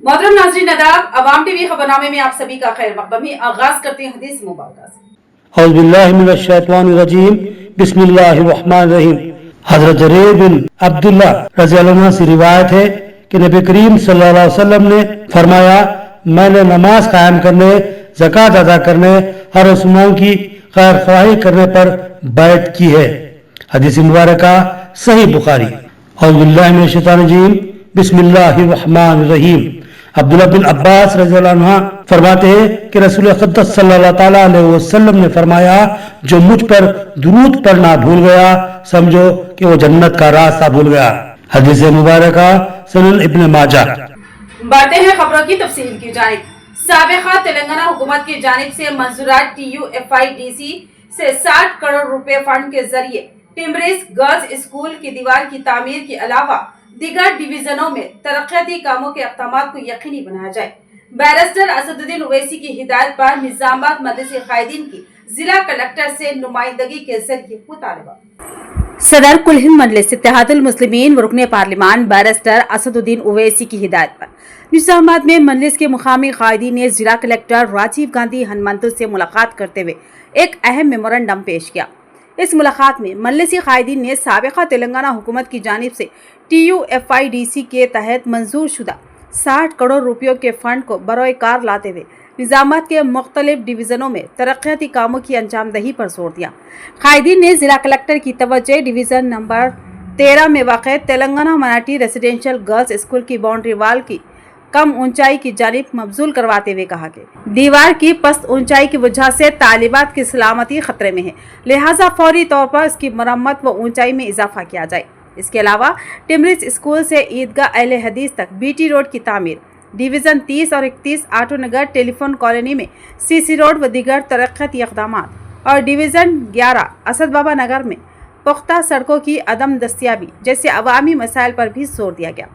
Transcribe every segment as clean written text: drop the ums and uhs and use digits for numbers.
मोहतरम नाज़रीन आदाब, अवाम टीवी खबरनामे में आप सभी का खैर मक़दम है। आगाज करते हैं हदीस मुबारक से। औज़ु बिल्लाहि मिनश शैतानिर रजीम, बिस्मिल्लाहिर रहमानिर रहीम। हज़रत जरीर बिन अब्दुल्लाह रज़ियल्लाहु अन्हु से रिवायत है कि नबी करीम सल्लल्लाहु अलैहि वसल्लम ने फरमाया, मैंने नमाज कायम करने, ज़कात अदा करने और मुसलमानों की खैर ख्वाही करने पर बैत की है। हदीस मुबारक सही बुखारी। औज़ु बिल्लाहि मिनश शैतानिर रजीम, बिस्मिल्लाहिर रहमानिर रहीम। अब्दुल्लाह बिन अब्बास रज़ियल्लाहु अन्हु फरमाते हैं कि रसूल अक़दस सल्लल्लाहु ताला अलैहि वसल्लम ने फरमाया, जो मुझ पर दुरूद पढ़ना भूल गया, समझो कि वो जन्नत का रास्ता भूल गया। हदीस मुबारक सुनन इब्न माजा। बढ़ते हैं खबरों की तफसील की जानिब। साबिक़ा तेलंगाना हुकूमत की जानिब से मंजूरात TUFIDC से 60 करोड़ रुपए फंड के जरिए टिम्बरिस गर्ल्स स्कूल की दीवार की तामीर के अलावा दीगर डिवीजनों में तरक्याती कामों के अक़दामात को यकीनी बनाया जाए। बैरिस्टर असदुद्दीन ओवैसी की हिदायत पर निजामाबाद मदरसे कायदीन की जिला कलेक्टर से नुमाइंदगी के जरिए मुतालबा। सदर कुल हिंद मजलिस इत्तेहादुल मुस्लिमीन व रुकने पार्लिमान बैरिस्टर असदुद्दीन ओवैसी की हिदायत पर निजामाबाद में मजलिस के मुकामी कायदीन ने जिला कलेक्टर राजीव गांधी हनुमंतु से मुलाकात करते हुए एक अहम मेमोरेंडम पेश किया। इस मुलाकात में मजलिसी कायदीन ने साबिक़ा तेलंगाना हुकूमत की जानिब से TUFIDC के तहत मंजूर शुदा 60 करोड़ रुपयों के फंड को बरोए कार लाते हुए निजामात के मुख्तलिफ डिवीज़नों में तरक्याती कामों की अंजामदही पर जोर दिया। कायदीन ने जिला कलेक्टर की तवज्जो डिवीज़न नंबर 13 में वाक़ Telangana Marathi residential girls school की बाउंड्री वाल की कम ऊंचाई की जानिब मबजूल करवाते हुए कहा कि दीवार की पस्त ऊंचाई की वजह से तालिबात की सलामती खतरे में है, लिहाजा फौरी तौर पर इसकी मरम्मत व ऊंचाई में इजाफा किया जाए। इसके अलावा टिम्बरिस स्कूल से ईदगाह अहले हदीस तक BT रोड की तामीर, डिवीज़न 30 और 31 आटो नगर टेलीफोन कॉलोनी में CC रोड व दीगर तरक्याती इक़दामात और डिवीज़न 11 असद बाबा नगर में पुख्ता सड़कों की अदम दस्तियाबी जैसे अवामी मसाइल पर भी जोर दिया गया।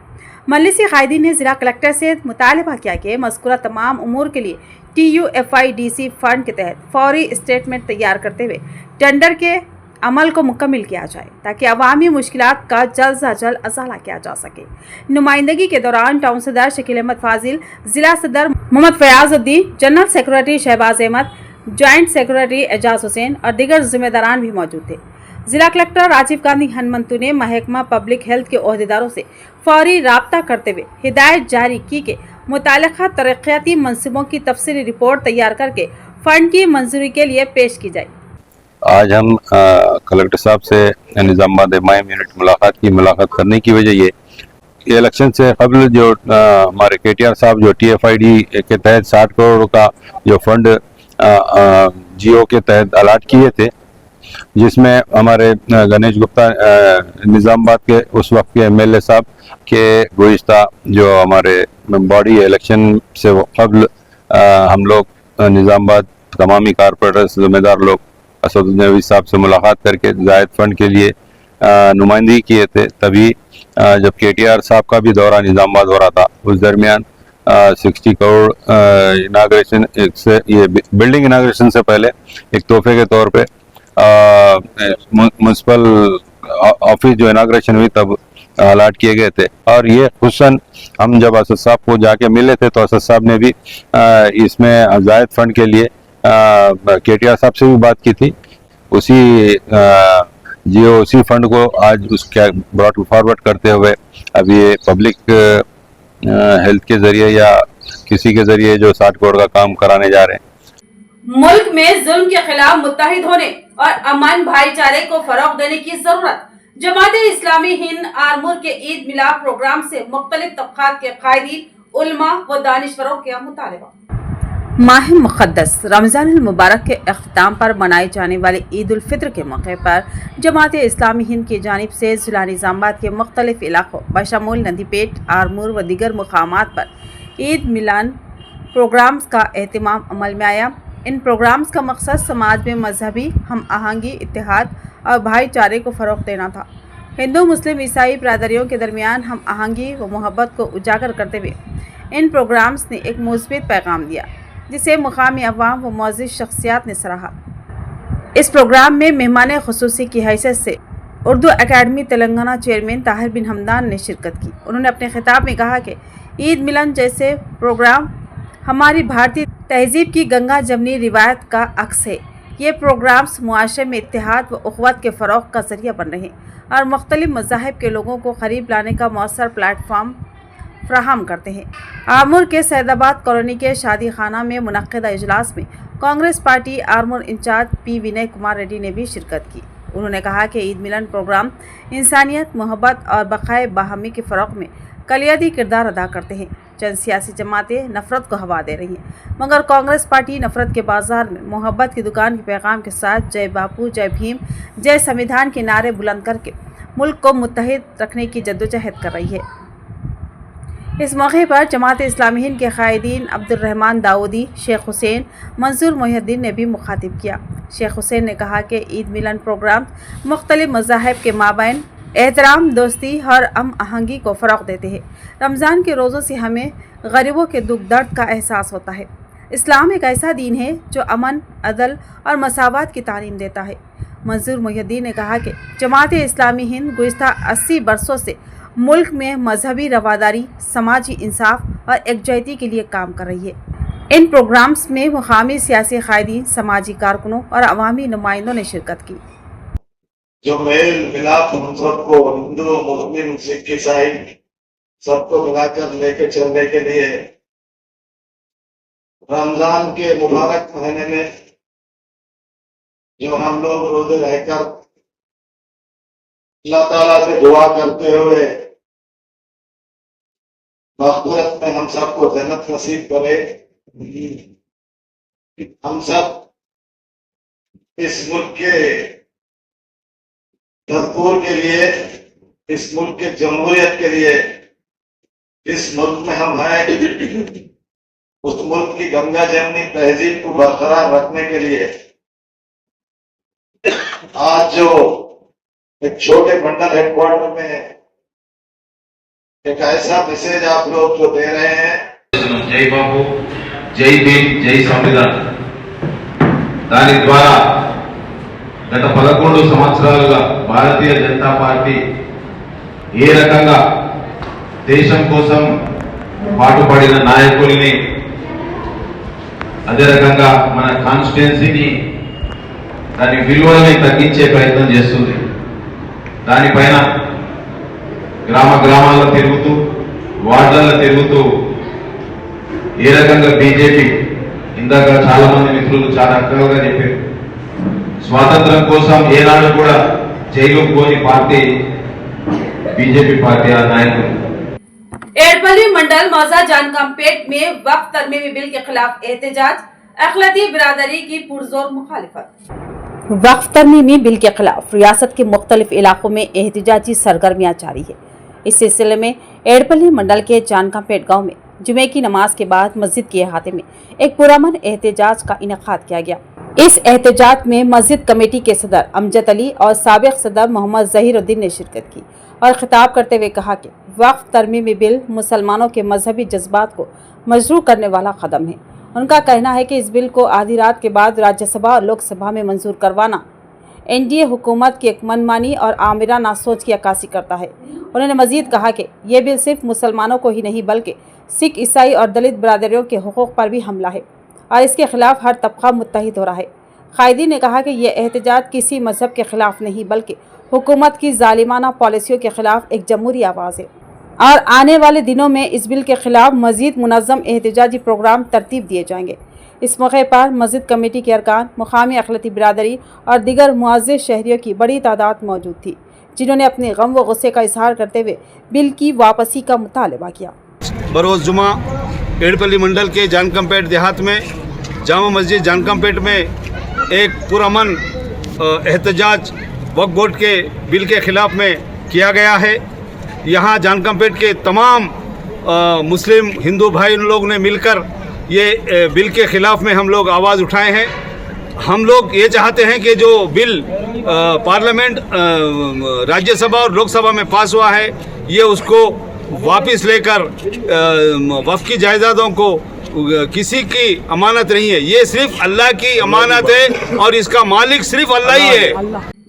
मजलिसी कायदीन ने जिला कलेक्टर से मुतालबा किया कि मज़कूरा तमाम उमूर के लिए TUFIDC फंड के तहत फौरी स्टेटमेंट तैयार करते हुए टेंडर के अमल को मुकम्मल किया जाए ताकि अवामी मुश्किलात का जल्द से जल्द अज़ाला किया जा सके। नुमाइंदगी के दौरान टाउन सदर शकील अहमद फाजिल, जिला सदर Mohammed Fayazuddin, general secretary Shahbaz Ahmed, joint secretary Ejaz Hussain और दीगर जिम्मेदारान भी मौजूद थे। जिला कलेक्टर राजीव गांधी हनुमंतु ने महकमा पब्लिक हेल्थ के ओहदेदारों से फौरी राब्ता करते हुए हिदायत जारी की कि मुताल्लिक़ा तरक्याती मंसूबों की तफसीली रिपोर्ट तैयार करके फंड की मंजूरी के लिए पेश की जाए। आज हम कलेक्टर साहब से निजामाबाद एमआईएम यूनिट मुलाकात करने की वजह ये इलेक्शन से कबल जो हमारे KTR साहब जो TFID के तहत 60 करोड़ का जो फंड GO के तहत अलाट किए थे, जिसमें हमारे गणेश गुप्ता निजामाबाद के उस वक्त के MLA साहब के गुज़िश्ता जो हमारे बॉडी इलेक्शन से कबल हम लोग निजामाबाद तमामी कारपोरेटर्स जिम्मेदार लोग असदुद्दीन ओवैसी साहब से मुलाकात करके जायद फंड के लिए नुमाइंदगी किए थे। तभी जब KTR साहब का भी दौरा निजामाबाद हो रहा था, उस दरमियान 60 करोड़ इनाग्रेशन से ये बिल्डिंग इनाग्रेशन से पहले एक तोहफे के तौर पे म्यूनसिपल ऑफिस जो इनाग्रेशन हुई तब अलाट किए गए थे। और ये खुसन हम जब असद साहब को जाके मिले थे तो असद साहब ने भी इसमें जायद फंड के लिए KTR साहब से भी बात की थी। उसी फंड को आज उसके ब्रॉड फॉरवर्ड करते हुए अब ये पब्लिक हेल्थ के जरिए या किसी के जरिए जो 60 करोड़ का काम कराने जा रहे हैं। मुल्क में जुल्म के खिलाफ मुत्तहिद होने और अमन भाईचारे को फरोग देने की जरूरत। जमात इस्लामी हिंद आरमूर के ईद मिलाद प्रोग्राम से मुख्तलिफ तबक़ात के कायदीन, उलमा व दानिश्वरों का मुतालबा। माह मुक़द्दस रमज़ान मुबारक के अख्ताम पर मनाए जाने वाले ईद उल फित्र के मौके पर जमात इस्लामी हिंद की जानिब से ज़िला निज़ामाबाद के मुख्तलिफ इलाक़ों बशमूल नंदीपेट, आरमूर व दीगर मुकामात पर ईद मिलाद प्रोग्राम्स का एहतमाम अमल में आया। इन प्रोग्राम्स का मकसद समाज में मजहबी हम आहंगी, इत्तेहाद और भाईचारे को फ़रोग़ देना था। हिंदू, मुस्लिम, ईसाई बरादरियों के दरमियान हम आहंगी व मोहब्बत को उजागर करते हुए इन प्रोग्राम्स ने एक मुस्बित पैगाम दिया, जिसे मुकामी अवाम व मुअज़्ज़िज़ शख्सियात ने सराहा। इस प्रोग्राम में मेहमान ख़ुसूसी की हैसियत से उर्दू अकेडमी तेलंगाना चेयरमैन ताहिर बिन हमदान ने शिरकत की। उन्होंने अपने खिताब में कहा कि عید ملن جیسے پروگرام ہماری بھارتی تہذیب کی گنگا جمنی روایت کا عکس ہے۔ یہ پروگرامز معاشرے میں اتحاد و اخوت کے فروغ کا ذریعہ بن رہے ہیں اور مختلف مذاہب کے لوگوں کو قریب لانے کا مؤثر پلیٹ فارم فراہم کرتے ہیں۔ آرمور کے سید آباد کالونی کے شادی خانہ میں منعقدہ اجلاس میں کانگریس پارٹی آرمور انچارج پی وینے کمار ریڈی نے بھی شرکت کی۔ انہوں نے کہا کہ عید ملن پروگرام انسانیت، محبت اور بقائے باہمی کے فروغ میں کلیدی کردار ادا کرتے ہیں۔ چند سیاسی جماعتیں نفرت کو ہوا دے رہی ہیں، مگر کانگریس پارٹی نفرت کے بازار میں محبت کی دکان کے پیغام کے ساتھ جے باپو، جے بھیم، جے سمویدھان کے نعرے بلند کر کے ملک کو متحد رکھنے کی جدوجہد کر رہی ہے۔ اس موقع پر جماعت اسلامی ہند کے قائدین عبد الرحمان داؤدی، شیخ حسین، منظور محی الدین نے بھی مخاطب کیا۔ شیخ حسین نے کہا کہ عید ملن پروگرام مختلف مذاہب کے مابین احترام، دوستی اور ہم آہنگی کو فروغ دیتے ہیں۔ رمضان کے روزوں سے ہمیں غریبوں کے دکھ درد کا احساس ہوتا ہے۔ اسلام ایک ایسا دین ہے جو امن، عدل اور مساوات کی تعلیم دیتا ہے۔ منظور محی الدین نے کہا کہ جماعت اسلامی ہند گزشتہ 80 برسوں سے ملک میں مذہبی رواداری، سماجی انصاف اور یکجہتی کے لیے کام کر رہی ہے۔ ان پروگرامز میں مقامی سیاسی قائدین، سماجی کارکنوں اور عوامی نمائندوں نے شرکت کی۔ جو میل ملاپ ہم سب کو ہندو، مسلم، سکھ، عیسائی سب کو ملا کر لے کے چلنے کے لیے رمضان کے مبارک مہینے میں جو ہم لوگ روزے رہ کر اللہ تعالیٰ سے دعا کرتے ہوئے مغفرت میں ہم سب کو جنت نصیب کرے، ہم سب اس ملک کے دستور کے لیے، اس ملک کے جمہوریت کے لیے، اس ملک میں ہم ہیں اس ملک کی گنگا جمنی تہذیب کو برقرار رکھنے کے لیے آج جو ایک چھوٹے منڈل ہیڈ کوارٹر میں ایک ایسا میسج آپ لوگ جو دے رہے ہیں، జై బాబు, జై భీమ్, జై సంవిధాన్. దాని ద్వారా గత 11 సంవత్సరాలుగా భారతీయ జనతా పార్టీ ఏ రకంగా దేశం కోసం పాటుపడిన నాయకుల్ని, అదే రకంగా మన కాన్స్టిట్యుయెన్సీని, దాని విలువల్ని తగ్గించే ప్రయత్నం చేస్తుంది. దానిపైన గ్రామ గ్రామాల్లో తిరుగుతూ, వార్డులలో తిరుగుతూ ఏ రకంగా బీజేపీ, ఇందాక చాలా మంది మిత్రులు చాలా అక్కలుగా చెప్పారు, స్వాతంత్రం కోసం ఏనాడు కూడా జైలుకు పోని పార్టీ బీజేపీ పార్టీ ఆ నాయకులు। एड़पल्ली मंडल मौजा जानकामपेट में वक्फ तरमीमी बिल के खिलाफ एहतजाज, अखिलती बिरादरी की पुरजोर मुखालिफत। वक्फ तरमीमी बिल के खिलाफ रियासत के मुख्तलिफ इलाकों में एहतजाजी सरगर्मियां जारी है। इस सिलसिले में एड़पल्ली मंडल के जानकामपेट गांव में जुमे की नमाज के बाद मस्जिद के अहाते में एक पुरअमन एहतजाज का इनेकाद किया गया। इस एहतजाज में मस्जिद कमेटी के सदर अमजद अली और साबिक सदर मोहम्मद जहीरुद्दीन ने शिरकत की और खिताब करते हुए कहा कि वक्फ तरमीमी बिल मुसलमानों के मजहबी जज्बात को मजरूह करने वाला कदम है। उनका कहना है कि इस बिल को आधी रात के बाद राज्यसभा और लोकसभा में मंजूर करवाना एनडीए हुकूमत की एक मनमानी और आमिराना सोच की अक्कासी करता है। उन्होंने मजीद कहा कि यह बिल सिर्फ मुसलमानों को ही नहीं बल्कि सिख, ईसाई और दलित बरादरियों के हुकूक पर भी हमला है और इसके खिलाफ हर तबका मुत्तहिद हो रहा है। कायदी ने कहा कि यह एहतजाज किसी मजहब के खिलाफ नहीं बल्कि हुकूमत की जालिमाना पॉलिसियों के खिलाफ एक जमहूरी आवाज़ है और आने वाले दिनों में इस बिल के खिलाफ मजीद मुनज़्ज़म एहतजाजी प्रोग्राम तरतीब दिए जाएंगे। इस मौके पर मस्जिद कमेटी के अरकान, मुकामी अखिलती बिरादरी और दीगर मुअज़्ज़िज़ शहरियों की बड़ी तादाद मौजूद थी, जिन्होंने अपने गम व गुस्से का इजहार करते हुए बिल की वापसी का मुतालबा किया। बरोज़ जुमा एड़पल्ली मंडल के जानकामपेट देहात में जामा मस्जिद जानकामपेट में एक पुरअमन एहतजाज वक्फ बोर्ड के बिल के ख़िलाफ़ में किया गया है। यहाँ जानकामपेट के तमाम मुस्लिम हिंदू भाई लोग ने मिलकर ये बिल के ख़िलाफ़ में हम लोग आवाज़ उठाए हैं। हम लोग ये चाहते हैं कि जो बिल पार्लियामेंट, राज्यसभा और लोकसभा में पास हुआ है, ये उसको वापस लेकर वक्फ की जायदादों को किसी की अमानत नहीं है, ये सिर्फ अल्लाह की अमानत है और इसका मालिक सिर्फ अल्लाह ही है।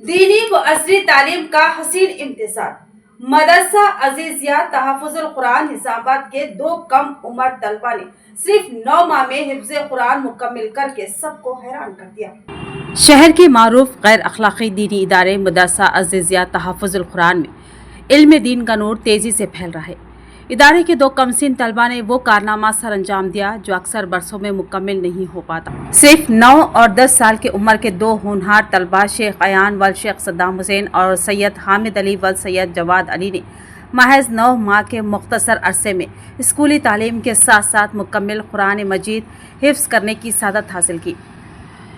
दीनी व असरी तालीम का हसीन इम्तिसाल। मदरसा अजीजिया तहफ़्फ़ुज़ुल कुरान निज़ामाबाद के 2 कम उम्र तलबा ने सिर्फ 9 माह में हिफ्ज़ कुरान मुकम्मल करके सबको हैरान कर दिया। शहर के मारूफ गैर अखलाकी दीनी इदारे मदरसा अजीजिया तहफ़्फ़ुज़ुल कुरान में इल्म दीन का नूर तेज़ी से फैल रहा है। इदारे के 2 कमसिन तलबा ने वो कारनामा सर अंजाम दिया जो अक्सर बरसों में मुकम्मल नहीं हो पाता। सिर्फ 9 और 10 साल की उम्र के 2 होनहार तलबा शेख अयान वल शेख सद्दाम हुसैन और सैयद हामिद अली वल सैयद जवाद अली ने महज 9 माह के मुख्तसर अरसे में स्कूली तालीम के साथ साथ मुकम्मल कुरान मजीद हिफ्ज़ करने की सआदत हासिल की।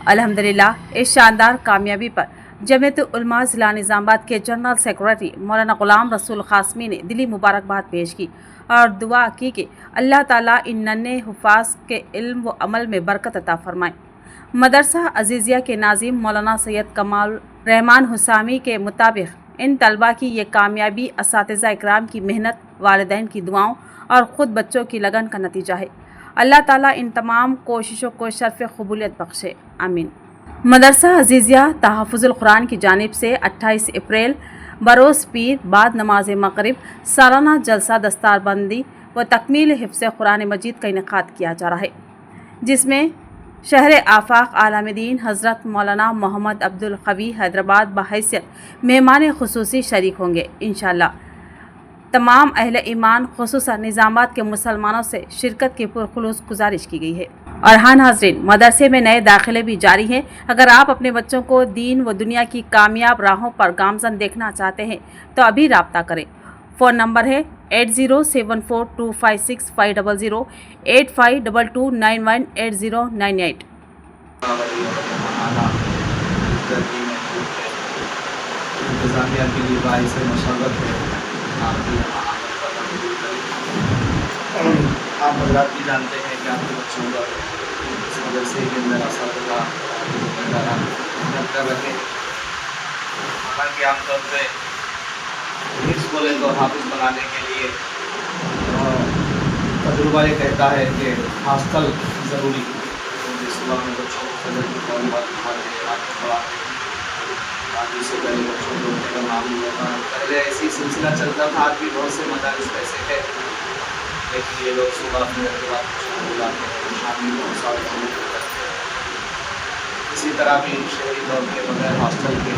अल्हम्दुलिल्लाह इस शानदार कामयाबी पर जमीयत उलमा ज़िला निज़ामाबाद के जनरल सेक्रेटरी मौलाना ग़ुलाम रसूल क़ासमी ने दिली मुबारकबाद पेश की और दुआ की कि अल्लाह ताला इन नन्हे हुफ़ाज़ के इल्म व अमल में बरकत अता फ़रमाए। मदरसा अजीजिया के नाज़िम मौलाना सैयद कमाल रहमान हुसामी के मुताबिक इन तलबा की ये कामयाबी असातिज़ा इकराम की मेहनत, वालिदैन की दुआओं और ख़ुद बच्चों की लगन का नतीजा है। अल्लाह ताला इन तमाम कोशिशों को शर्फ़ क़बूलियत बख्शे, आमीन। मदरसा अजीजिया तहफ़्फ़ुज़ुल कुरान की जानिब से 28 अप्रैल बरोज़ पीर बाद नमाज मग़रिब सालाना जलसा दस्तारबंदी व तकमील हिफ्ज़ कुरान मजीद का इनेकाद किया जा रहा है, जिसमें शहर आफाक आलमदीन हज़रत मौलाना मोहम्मद अब्दुल क़वी हैदराबाद बहैसियत मेहमान ख़ुसूसी शरीक होंगे। इंशाअल्लाह तमाम अहले ईमान ख़ुसूसन निज़ामाबाद के मुसलमानों से शिरकत की पुरखुलूस गुजारिश की गई है। और हाँ नाज़रीन, मदरसे में नए दाखिले भी जारी हैं। अगर आप अपने बच्चों को दीन व दुनिया की कामयाब राहों पर गामज़न देखना चाहते हैं तो अभी रब्ता करें। फ़ोन नंबर है 8074256500 8522918098। इंतज़ामिया की लिए बाइस मशक्क़त है। आप हज़रात भी जानते हैं कि आपके बच्चों का इस मदरसे के अंदर असातिज़ा कर रखे। हालांकि आमतौर पर हिफ्ज़ बोले तो हाफिज़ बनाने के लिए तजुर्बा ये कहता है कि हॉस्टल ज़रूरी है। सुबह में बच्चों को फजर की कौन बात पढ़ाते, रात को पढ़ाते, शादी से पहले बच्चों को उठने का मामूल होता है। पहले ऐसी सिलसिला चलता था, आज भी बहुत से मदारिस ऐसे है, लेकिन ये लोग सुबह में के बाद बच्चों को बुलाते हैं, शाम में बहुत सारे करते हैं। इसी तरह भी शहरी तौर पर बगैर हॉस्टल के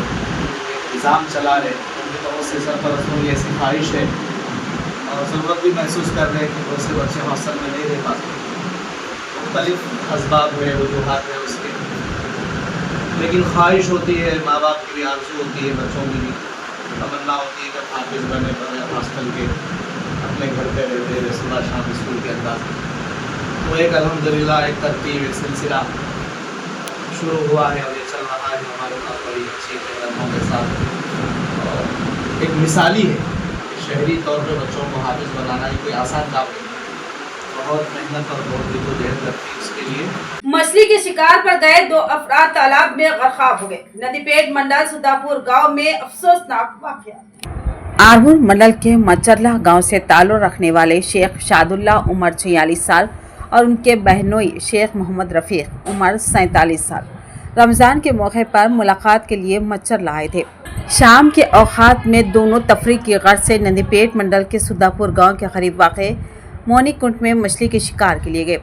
निज़ाम चला रहे, उनकी तरफ से सरपरस्तों की ऐसी ख्वाहिश है और ज़रूरत भी महसूस कर रहे हैं कि बहुत से बच्चे हॉस्टल में नहीं रह पाते। मुख्तलिफ असबाब है, वजूहात है उसके, लेकिन ख्वाहिश होती है, माँ बाप की भी आरज़ू होती है, बच्चों की भी तमन्ना होती है कि हाफिज़ बने बगैर हॉस्टल के अपने घर पे रहते हुए सुबह शाम स्कूल के अंदाज में। तो एक अल्हम्दुलिल्लाह एक तरतीब, एक सिलसिला शुरू हुआ है और ये चल रहा है हमारे पास बड़ी अच्छी कदमों के साथ। और एक मिसाली है कि शहरी तौर पे बच्चों को हाफिज़ बनाना ही कोई आसान काम नहीं, बहुत मेहनत और बहुत जद्दोजहद लगती है इसके लिए। मछली के शिकार पर गए 2 अफराद तालाब में गर्काब हो गए। नदीपेट मंडल सुदापुर गांव में अफसोसनाक वाक़या। आरमूर मंडल के मचरला गांव से ताल्लुक़ रखने वाले शेख शादुल्ला उम्र 46 साल और उनके बहनोई शेख मोहम्मद रफ़ीक उम्र 47 साल रमज़ान के मौके पर मुलाकात के लिए मचरला आए थे। शाम के औक़ात में दोनों तफरीह की गर्ज से नदीपेट मंडल के सुदापुर गांव के करीब वाक़े मोनी कुंड में मछली के शिकार के लिए गए।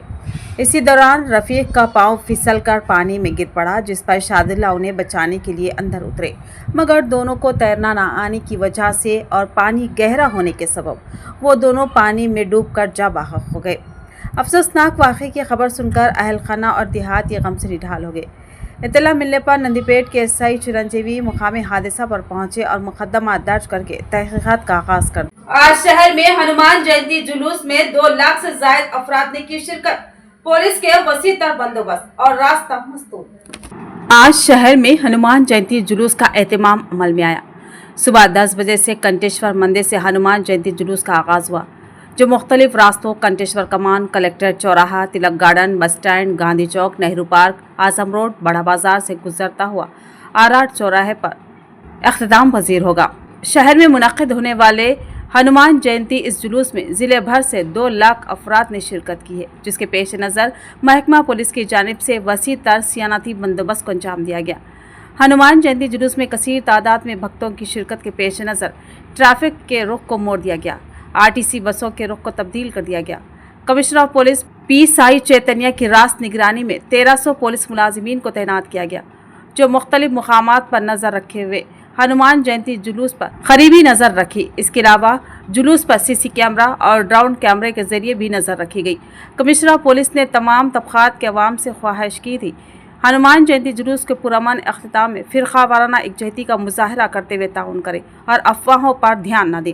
इसी दौरान रफ़ीक का पांव फिसल कर पानी में गिर पड़ा, जिस पर शादुल्ला उन्हें बचाने के लिए अंदर उतरे, मगर दोनों को तैरना न आने की वजह से और पानी गहरा होने के सबब वो दोनों पानी में डूबकर जा बाहर हो गए। अफसोसनाक वाक़े की खबर सुनकर अहल खाना और देहात ये गम से निढाल हो गए। इत्तला मिलने पर नंदीपेट के एसआई चिरंजीवी मुकामी हादसा पर पहुंचे और मुकदमा दर्ज करके तहकीकात का आगाज कर दिया। आज शहर में हनुमान जयंती जुलूस में 2 लाख से जायद अफराद ने की शिरकत। पुलिस के वसी तर बंदोबस्त और रास्ता मस्तूर। आज शहर में हनुमान जयंती जुलूस का एहतमाम अमल में आया। सुबह 10 बजे से कंटेश्वर मंदिर से हनुमान जयंती जुलूस का आगाज हुआ, जो मुख्तलिफ रास्तों कंटेश्वर कमान, कलेक्टर चौराहा, तिलक गार्डन, बस स्टैंड, गांधी चौक, नेहरू पार्क, आजम रोड, बड़ा बाजार से गुजरता हुआ आर चौराहे पर अख्ताम पजीर होगा। शहर में मुनक्किद होने वाले हनुमान जयंती इस जुलूस में ज़िले भर से 2 लाख अफराद ने शिरकत की है, जिसके पेश नज़र महकमा पुलिस की जानिब से वसी तर सियानती बंदोबस्त को अंजाम दिया गया। हनुमान जयंती जुलूस में कसीर तादाद में भक्तों की शिरकत के पेश नज़र ट्रैफिक के रुख को मोड़ दिया गया। आरटीसी बसों के रुख को तब्दील कर दिया गया। Commissioner of police P Sai Chaitanya की रास्त निगरानी में 1300 पुलिस मुलाजिमीन को तैनात किया गया, जो मुख्तलिफ मुकामात पर नज़र रखे हुए हनुमान जयंती जुलूस पर करीबी नज़र रखी। इसके अलावा जुलूस पर सीसी कैमरा और ड्रोन कैमरे के जरिए भी नज़र रखी गई। कमिश्नर ऑफ पुलिस ने तमाम तबकात के अवाम से ख्वाहिश की थी हनुमान जयंती जुलूस के पुरअमन अख्तिताम में फ़िरका वाराना एकजहती का मुजाहरा करते हुए ताउन करें और अफवाहों पर ध्यान न दें।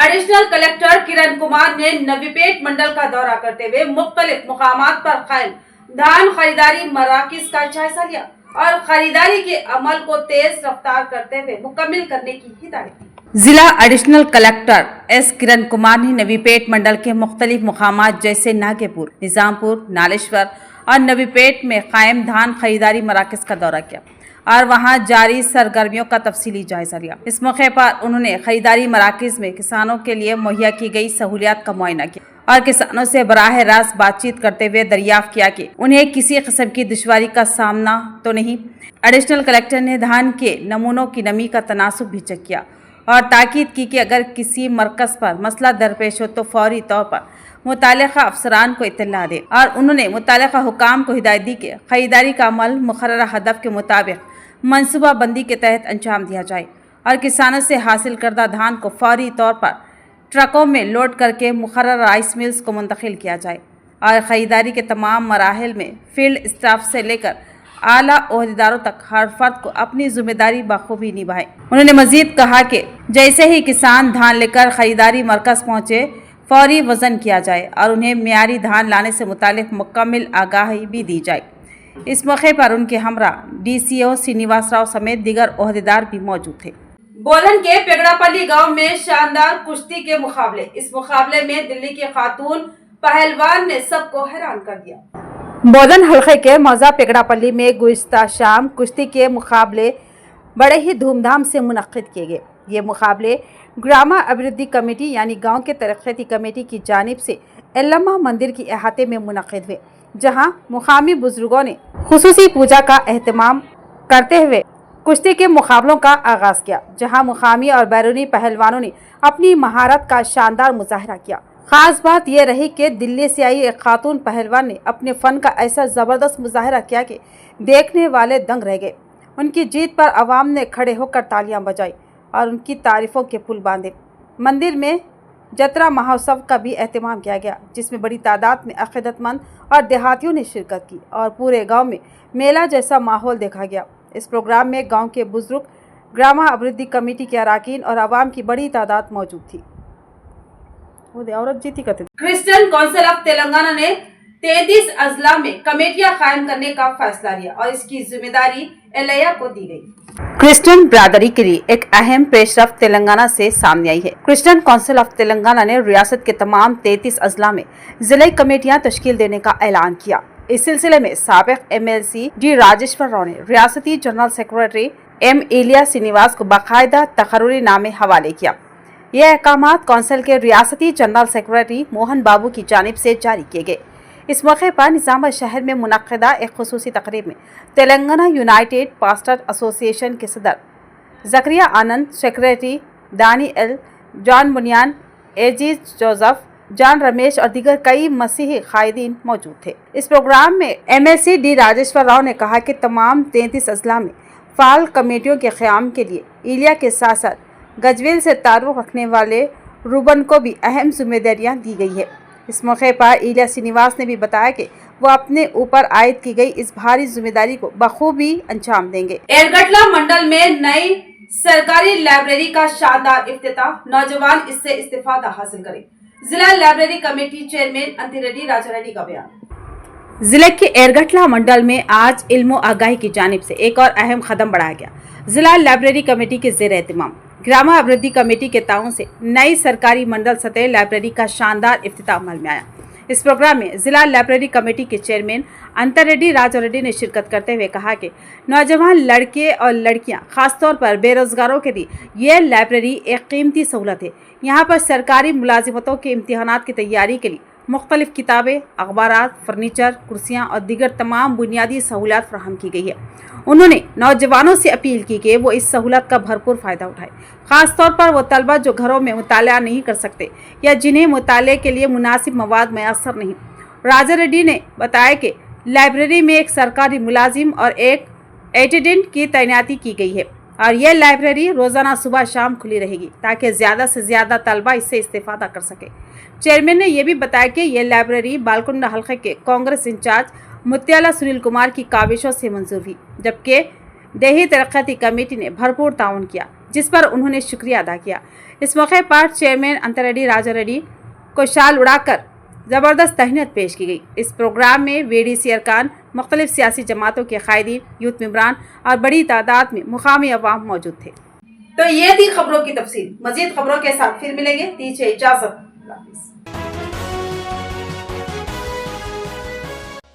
एडिशनल कलेक्टर किरण कुमार ने नवीपेट मंडल का दौरा करते हुए मुख्तलिफ मुकामात पर कायम धान खरीदारी मराकिज का जायजा लिया और खरीदारी के अमल को तेज रफ्तार करते हुए मुकम्मल करने की हिदायत दी। जिला additional collector S Kiran Kumar ने नवीपेट मंडल के मुख्तलिफ मुकामात जैसे नागेपुर, निजामपुर, नालेश्वर और नवीपेट में कायम धान खरीदारी मराकज़ का दौरा किया और वहां जारी सरगर्मियों का तफसीली जायजा लिया। इस मौके पर उन्होंने खरीदारी मराकज़ में किसानों के लिए मुहैया की गई सहूलियात का मुआयना किया और किसानों से बराह रास्त बातचीत करते हुए दरियाफ्त किया कि उन्हें किसी किस्म की दुश्वारी का सामना तो नहीं। एडिशनल कलेक्टर ने धान के नमूनों की नमी का तनासुब भी चेक किया और ताकीद की कि अगर किसी मरकज़ पर मसला दरपेश हो तो फौरी तौर पर मुतालिका अफसरान को इत्तला दे और उन्होंने मुतालिका हुकाम को हिदायत दी कि खरीदारी का अमल मुकर्ररा हदफ के मुताबिक मनसूबा बंदी के तहत अंजाम दिया जाए और किसानों से हासिल करदा धान को फौरी तौर पर ट्रकों में लोड करके मुकर्रर राइस मिल्स को मुंतकिल किया जाए और ख़रीदारी के तमाम मराहिल में फील्ड स्टाफ से लेकर आला ओहदेदारों तक हर फर्द को अपनी जिम्मेदारी बखूबी निभाए। उन्होंने मजीद कहा कि जैसे ही किसान धान लेकर खरीदारी मरकज़ पहुँचे फौरी वज़न किया जाए और उन्हें मियारी धान लाने से मुतालिक मुकम्मल आगाही भी दी जाए। इस मौके पर उनके हमरा DCO श्रीनिवास राव समेत दीगर ओहदेदार भी मौजूद थे। बोलन के पेगड़ापल्ली गांव में शानदार कुश्ती के मुकाबले। इस मुकाबले में दिल्ली के खातून पहलवान ने सबको हैरान कर दिया। बोलन हल्के के मौजा पेगड़ापल्ली में गुज़िश्ता शाम कुश्ती के मुकाबले बड़े ही धूमधाम से मुनक्किद किए गए। ये मुकाबले ग्रामा अभिवृद्धि कमेटी यानी गांव के तरक्याती कमेटी की जानिब से एल्लम्मा मंदिर की अहाते में मुनक्किद हुए, जहां मुकामी बुजुर्गों ने खुसूसी पूजा का एहतमाम करते हुए कुश्ती के मुकाबलों का आगाज़ किया, जहां मुकामी और बैरूनी पहलवानों ने अपनी महारत का शानदार मुजाहरा किया। ख़ास बात यह रही कि दिल्ली से आई एक खातून पहलवान ने अपने फ़न का ऐसा ज़बरदस्त मुजाहरा किया कि देखने वाले दंग रह गए। उनकी जीत पर आवाम ने खड़े होकर तालियां बजाई और उनकी तारीफ़ों के पुल बांधे। मंदिर में जतरा महोत्सव का भी एहतमाम किया गया, जिसमें बड़ी तादाद में अक़ीदतमंद और देहातियों ने शिरकत की और पूरे गांव में मेला जैसा माहौल देखा गया। इस प्रोग्राम में गांव के बुजुर्ग, ग्रामा अभिवृद्धि कमेटी के अरकान और आवाम की बड़ी तादाद मौजूद थी। क्रिश्चियन काउंसिल ऑफ तेलंगाना ने 33 अजला में कमेटियां कायम करने का फैसला लिया और इसकी जिम्मेदारी एलैया को दी गई। क्रिश्चियन बिरादरी के लिए एक अहम पेशरफ्त तेलंगाना से सामने आई है। क्रिश्चियन काउंसिल ऑफ तेलंगाना ने रियासत के तमाम 33 अजला में जिले कमेटियां तश्कील देने का ऐलान किया। इस सिलसिले में साबिक MLC डी राजेश्वर राव ने रियासती जनरल सेक्रेटरी M इलिया श्रीनिवास को बाकायदा तकर्रुरी नामे हवाले किया। यह अहकामात काउंसिल के रियासती जनरल सेक्रेटरी मोहन बाबू की जानिब से जारी किए गए। इस मौके पर निज़ाम शहर में मुनक्किदा एक खुसूसी तकरीब में तेलंगाना यूनाइटेड पास्टर एसोसिएशन के सदर Zakaria Anand, secretary Daniel, John Bunyan, एजीज जोसेफ, जॉन रमेश और दीगर कई मसीही कायदीन मौजूद थे। इस प्रोग्राम में MLC डी राजेश्वर राव ने कहा कि तमाम 33 अजला में फ़ाल कमेटियों के क़याम के लिए इलिया के साथ साथ गजवेल से ताल्लुक़ रखने वाले रूबन को भी अहम जिम्मेदारियां दी गई है। इस मौके पर इलिया श्रीनिवास ने भी बताया कि वो अपने ऊपर आयद की गई इस भारी जिम्मेदारी को बखूबी अंजाम देंगे। एरगटला मंडल में नई सरकारी लाइब्रेरी का शानदार इफ्तिताह, नौजवान इससे इस्तिफादा हासिल करें। जिला लाइब्रेरी कमेटी चेयरमैन अंतिरेड्डी राजा रेड्डी का बयान। जिले के एरगटला मंडल में आज इल्मो आगाही की जानिब से एक और अहम कदम बढ़ाया गया। जिला लाइब्रेरी कमेटी के ज़ेर एहतमाम ग्रामा अभिवृद्धि कमेटी के ताउन से नई सरकारी मंडल सतह लाइब्रेरी का शानदार इफ्तिताह अमल में आया। इस प्रोग्राम में जिला लाइब्रेरी कमेटी के चेयरमैन अंतरेड्डी राजा रेड्डी ने शिरकत करते हुए कहा कि नौजवान लड़के और लड़कियां खासतौर पर बेरोजगारों के लिए यह लाइब्रेरी एक कीमती सहूलत है। यहाँ पर सरकारी मुलाजिमतों के इम्तिहानात की तैयारी के लिए मुख्तलिफ किताबें, अखबारात, फर्नीचर, कुर्सियाँ और दीगर तमाम बुनियादी सहूलत फराहम की गई है। उन्होंने नौजवानों से अपील की कि वो इस सहूलत का भरपूर फ़ायदा उठाएं, ख़ास तौर पर वो तलबा जो घरों में मुताला नहीं कर सकते या जिन्हें मुताले के लिए मुनासिब मवाद मैसर नहीं। राजा रेड्डी ने बताया कि लाइब्रेरी में एक सरकारी मुलाजिम और एक एटेंडेंट की तैनाती की गई है और यह लाइब्रेरी रोज़ाना सुबह शाम खुली रहेगी ताकि ज़्यादा से ज़्यादा तलबा इससे इस्तेफादा कर सके। चेयरमैन ने यह भी बताया कि यह लाइब्रेरी बालकुंडा हल्के के कांग्रेस इंचार्ज मुत्याला सुनील कुमार की काविशों से मंजूर हुई, जबकि देही तरक्याती कमेटी ने भरपूर ताउन किया, जिस पर उन्होंने शुक्रिया अदा किया। इस मौके पर चेयरमैन अंतरेड्डी राजा रेड्डी को शाल उड़ाकर ज़बरदस्त तहनीत पेश की गई। इस प्रोग्राम में वेडीसी अरकान, मुख्तलिफ सियासी जमातों के कायदीन, यूथ मेंबरान और बड़ी तादाद में मुकामी अवाम मौजूद थे। तो ये थी खबरों की तफसील। मजीद खबरों के साथ फिर मिलेंगे। दीजिए इजाज़त।